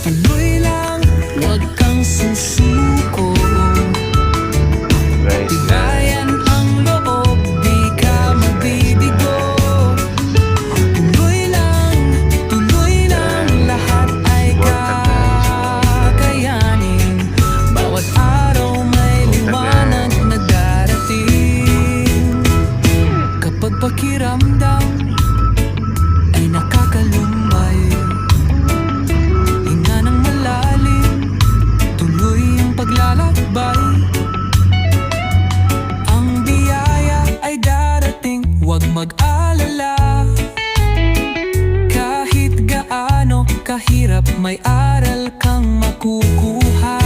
Tuloy lang, huwag kang susuko. Tigayan ang loob, di ka mabibigo. Tuloy lang, lahat ay kakayanin. Bawat araw may liwanag na darating. Kapag pakiramdam ay nakakalumay, hinga ng malalim, tuloy ang paglalakbay. Ang biyaya ay darating, huwag mag-alala. Kahit gaano kahirap, may aral kang makukuha.